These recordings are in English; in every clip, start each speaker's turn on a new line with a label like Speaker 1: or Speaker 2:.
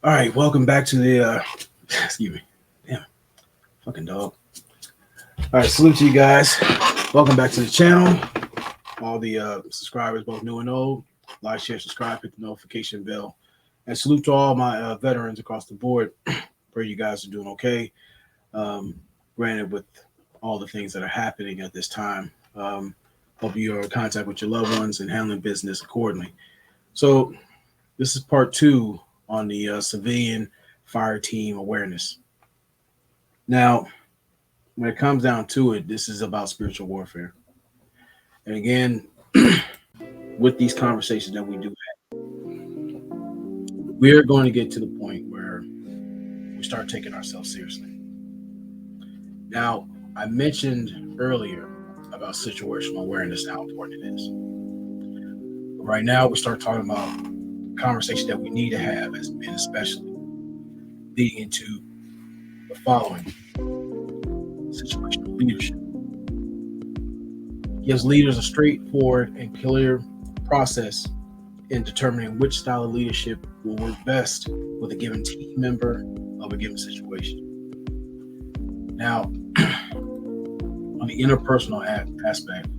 Speaker 1: All right, welcome back to the excuse me. Damn, fucking dog. All right, salute to you guys. Welcome back to the channel. All the subscribers, both new and old. Like, share, subscribe, hit the notification bell. And salute to all my veterans across the board. Pray you guys are doing okay. Granted, with all the things that are happening at this time, hope you are in contact with your loved ones and handling business accordingly. So this is part 2 on the civilian fire team awareness. Now, when it comes down to it, this is about spiritual warfare. And again, with these conversations that we do have, we're going to get to the point where we start taking ourselves seriously. Now, I mentioned earlier about situational awareness and how important it is. But right now, we start talking about conversation that we need to have as men, especially leading into the following: situational leadership. Gives leaders a straightforward and clear process in determining which style of leadership will work best with a given team member of a given situation. Now, on the interpersonal aspect,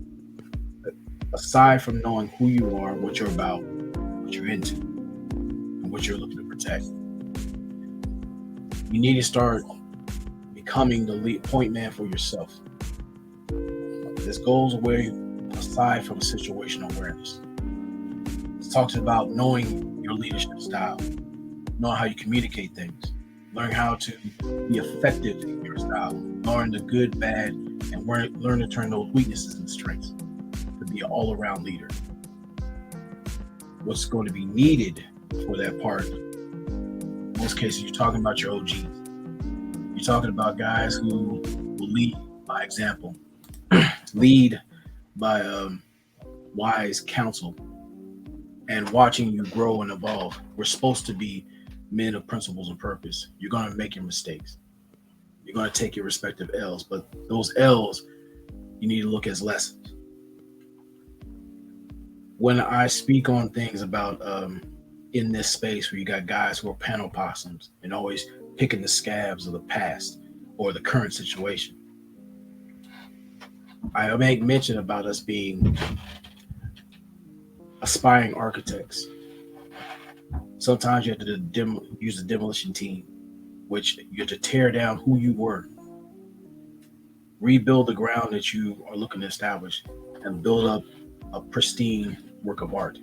Speaker 1: aside from knowing who you are, what you're about, what you're into, and what you're looking to protect, you need to start becoming the lead point man for yourself. This goes away aside from situational awareness. It talks about knowing your leadership style, knowing how you communicate things, learn how to be effective in your style, learn the good, bad, and learn to turn those weaknesses into strengths to be an all-around leader. What's going to be needed for that part, in most cases, you're talking about your OGs. You're talking about guys who will lead by example, lead by wise counsel, and watching you grow and evolve. We're supposed to be men of principles and purpose. You're going to make your mistakes. You're going to take your respective L's, but those L's you need to look as lessons. When I speak on things about in this space where you got guys who are panel possums and always picking the scabs of the past or the current situation, I make mention about us being aspiring architects. Sometimes you have to use a demolition team, which you have to tear down who you were, rebuild the ground that you are looking to establish, and build up a pristine work of art,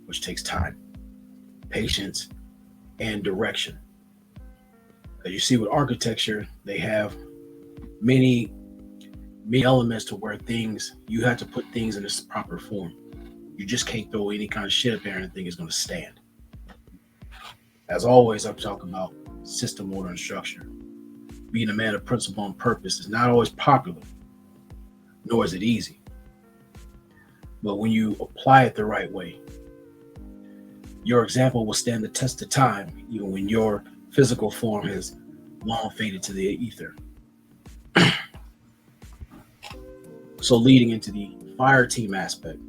Speaker 1: which takes time, patience, and direction. As you see with architecture, they have many elements to where you have to put things in its proper form. You just can't throw any kind of shit up there and think it's going to stand. As always, I'm talking about system, order, and structure. Being a man of principle and purpose is not always popular, nor is it easy. But when you apply it the right way, your example will stand the test of time, even when your physical form has long faded to the ether. So leading into the fire team aspect,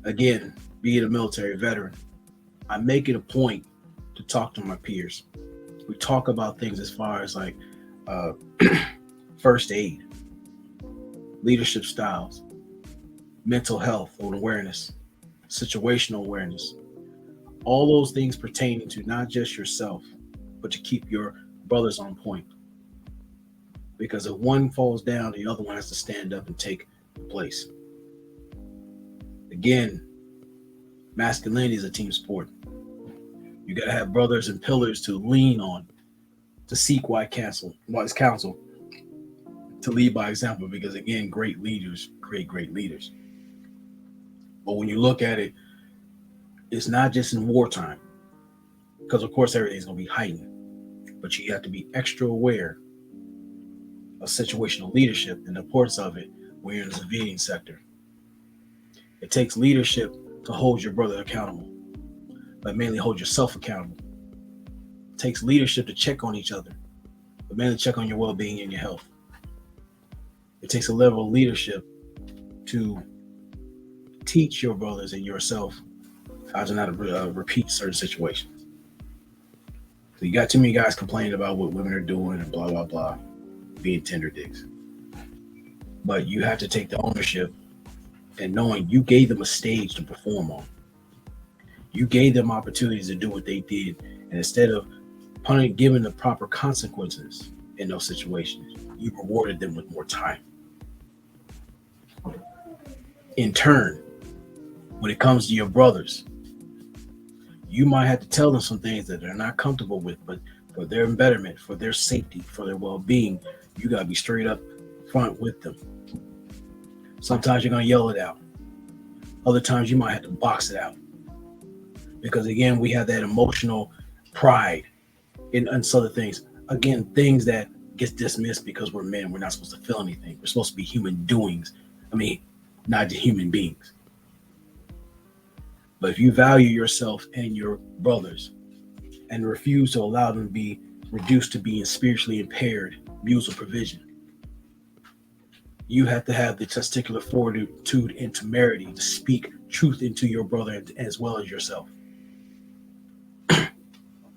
Speaker 1: again, being a military veteran, I make it a point to talk to my peers. We talk about things as far as like first aid, leadership styles, mental health or awareness, situational awareness, all those things pertaining to not just yourself, but to keep your brothers on point. Because if one falls down, the other one has to stand up and take place. Again, masculinity is a team sport. You got to have brothers and pillars to lean on, to seek wise counsel, to lead by example. Because again, great leaders create great leaders. But when you look at it, it's not just in wartime, because of course everything's going to be heightened, but you have to be extra aware of situational leadership and the importance of it when you're in the civilian sector. It takes leadership to hold your brother accountable, but mainly hold yourself accountable. It takes leadership to check on each other, but mainly check on your well-being and your health. It takes a level of leadership to teach your brothers and yourself how to not repeat certain situations. So you got too many guys complaining about what women are doing and blah blah blah, being tender dicks. But you have to take the ownership and knowing you gave them a stage to perform on. You gave them opportunities to do what they did, and instead of giving the proper consequences in those situations, you rewarded them with more time. In turn, when it comes to your brothers, you might have to tell them some things that they're not comfortable with, but for their betterment, for their safety, for their well-being, you got to be straight up front with them. Sometimes you're going to yell it out. Other times you might have to box it out. Because again, we have that emotional pride in other things. Again, things that gets dismissed because we're men. We're not supposed to feel anything. We're supposed to be human doings. I mean, not just human beings. But if you value yourself and your brothers and refuse to allow them to be reduced to being spiritually impaired, mules of provision, you have to have the testicular fortitude and temerity to speak truth into your brother as well as yourself.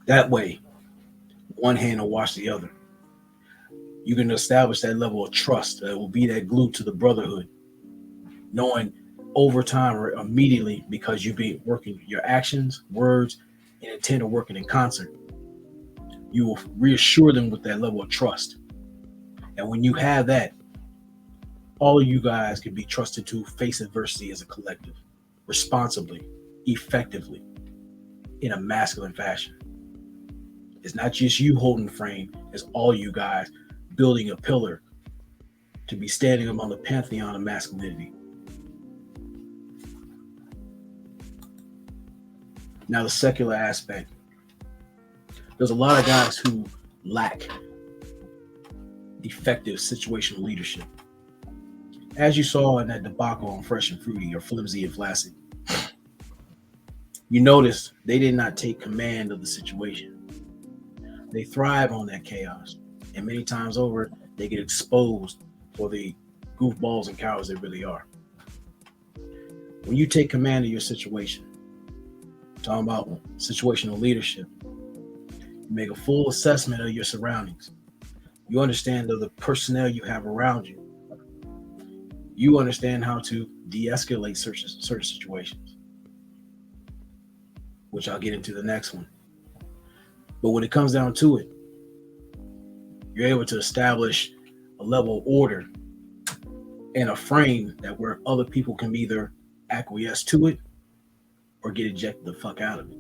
Speaker 1: That way, one hand will wash the other. You can establish that level of trust that will be that glue to the brotherhood, knowing over time or immediately, because you've been working your actions, words, and intent of working in concert, you will reassure them with that level of trust. And when you have that, all of you guys can be trusted to face adversity as a collective, responsibly, effectively, in a masculine fashion. It's not just you holding the frame, it's all you guys building a pillar to be standing among the pantheon of masculinity. Now, the secular aspect. There's a lot of guys who lack effective situational leadership. As you saw in that debacle on Fresh and Fruity, or Flimsy and Flaccid, you notice they did not take command of the situation. They thrive on that chaos. And many times over, they get exposed for the goofballs and cowards they really are. When you take command of your situation, talking about situational leadership, you make a full assessment of your surroundings. You understand the personnel you have around you. You understand how to de-escalate certain situations, which I'll get into the next one. But when it comes down to it, you're able to establish a level of order and a frame that where other people can either acquiesce to it or get ejected the fuck out of it.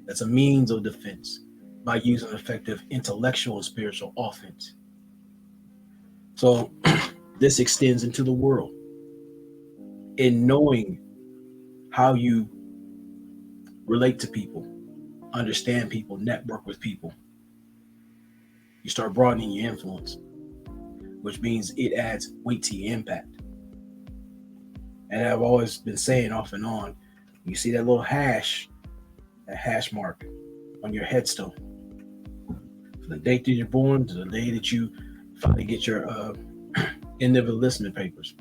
Speaker 1: That's a means of defense by using effective intellectual and spiritual offense. So this extends into the world. In knowing how you relate to people, understand people, network with people, you start broadening your influence, which means it adds weight to your impact. And I've always been saying off and on, you see that little hash, that hash mark on your headstone, from the date that you're born to the day that you finally get your end of enlistment papers.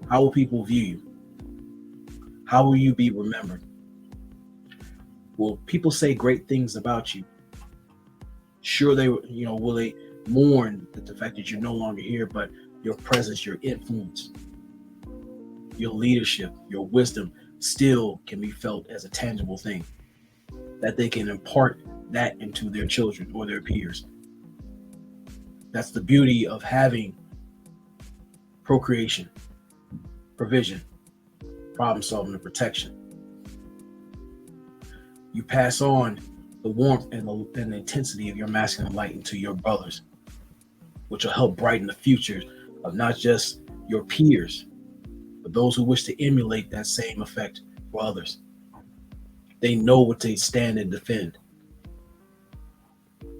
Speaker 1: How will people view you? How will you be remembered? Will people say great things about you? Sure, will they mourn the fact that you're no longer here, but your presence, your influence, your leadership, your wisdom still can be felt as a tangible thing, that they can impart that into their children or their peers. That's the beauty of having procreation, provision, problem solving, and protection. You pass on the warmth and the intensity of your masculine light into your brothers, which will help brighten the future of not just your peers, but those who wish to emulate that same effect for others. They know what they stand and defend.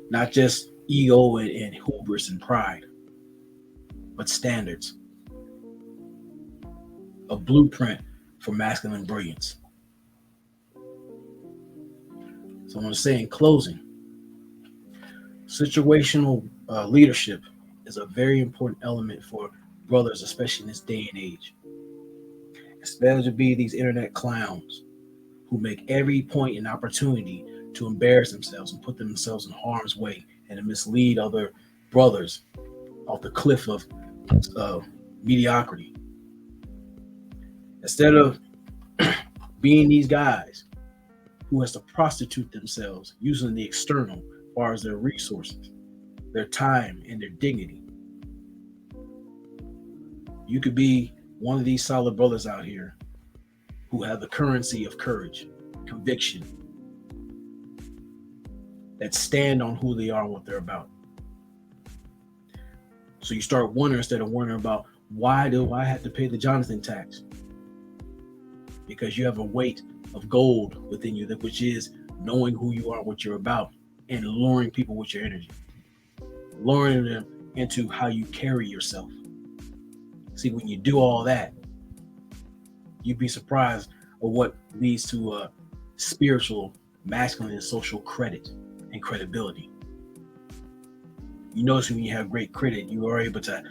Speaker 1: Not just ego and hubris and pride, but standards. A blueprint for masculine brilliance. So I want to say in closing, situational leadership is a very important element for brothers, especially in this day and age. Instead of be these internet clowns who make every point an opportunity to embarrass themselves and put themselves in harm's way and to mislead other brothers off the cliff of mediocrity. Instead of being these guys who has to prostitute themselves using the external as far as their resources, their time, and their dignity. You could be one of these solid brothers out here who have the currency of courage, conviction, that stand on who they are and what they're about. So you start wondering, instead of wondering about, why do I have to pay the Jonathan tax? Because you have a weight of gold within you, which is knowing who you are, what you're about, and luring people with your energy, luring them into how you carry yourself. See, when you do all that, you'd be surprised of what leads to spiritual, masculine, and social credit and credibility. You notice when you have great credit, you are able to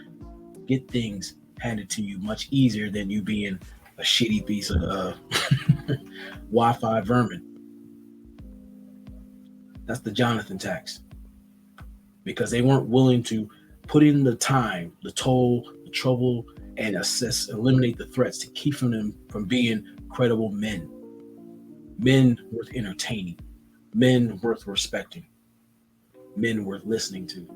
Speaker 1: get things handed to you much easier than you being a shitty piece of Wi-Fi vermin. That's the Jonathan tax. Because they weren't willing to put in the time, the toll, the trouble, and eliminate the threats to keep them from being credible men. Men worth entertaining. Men worth respecting. Men worth listening to.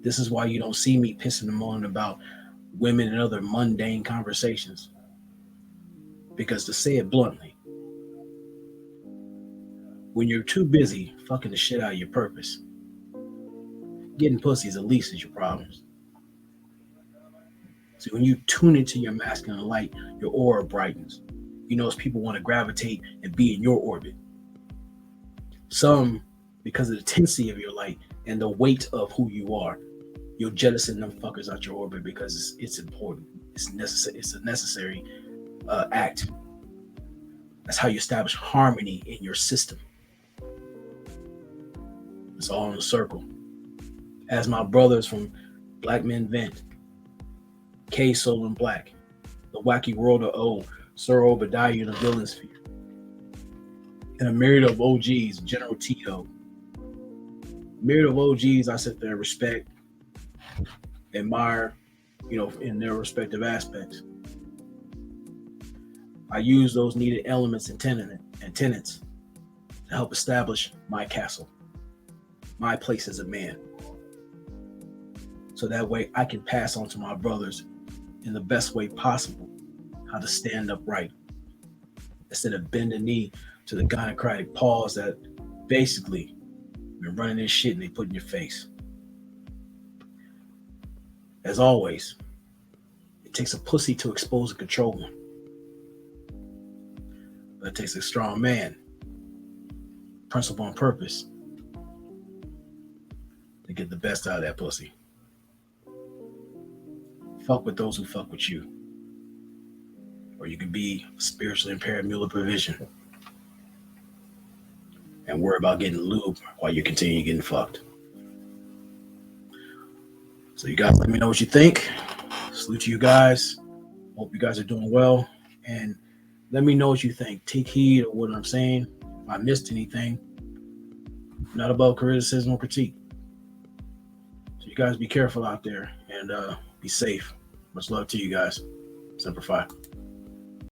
Speaker 1: This is why you don't see me pissing and moaning about women and other mundane conversations. Because to say it bluntly, when you're too busy fucking the shit out of your purpose, getting pussy is the least of your problems. See, when you tune into your masculine light, your aura brightens. You notice people want to gravitate and be in your orbit. Some, because of the intensity of your light and the weight of who you are, you'll jettison them fuckers out your orbit because it's important. It's necessary. It's a necessary act. That's how you establish harmony in your system. It's all in a circle. As my brothers from Black Men Vent, K Soul and Black, The Wacky World of O, Sir Obadiah and the Villain Sphere, and a myriad of OGs, General Tito. Myriad of OGs I sit there and respect, admire, in their respective aspects. I use those needed elements and tenets to help establish my castle, my place as a man. So that way I can pass on to my brothers in the best way possible how to stand upright instead of bend the knee to the gynocratic paws that basically been running this shit and they put in your face. As always, it takes a pussy to expose and control one. But it takes a strong man, principle and purpose, to get the best out of that pussy. Fuck with those who fuck with you. Or you can be spiritually impaired mule of provision and worry about getting lube while you continue getting fucked. So you guys let me know what you think. Salute to you guys. Hope you guys are doing well. And let me know what you think. Take heed of what I'm saying. If I missed anything, not above criticism or critique. So you guys be careful out there and be safe. Much love to you guys. Semper Fi.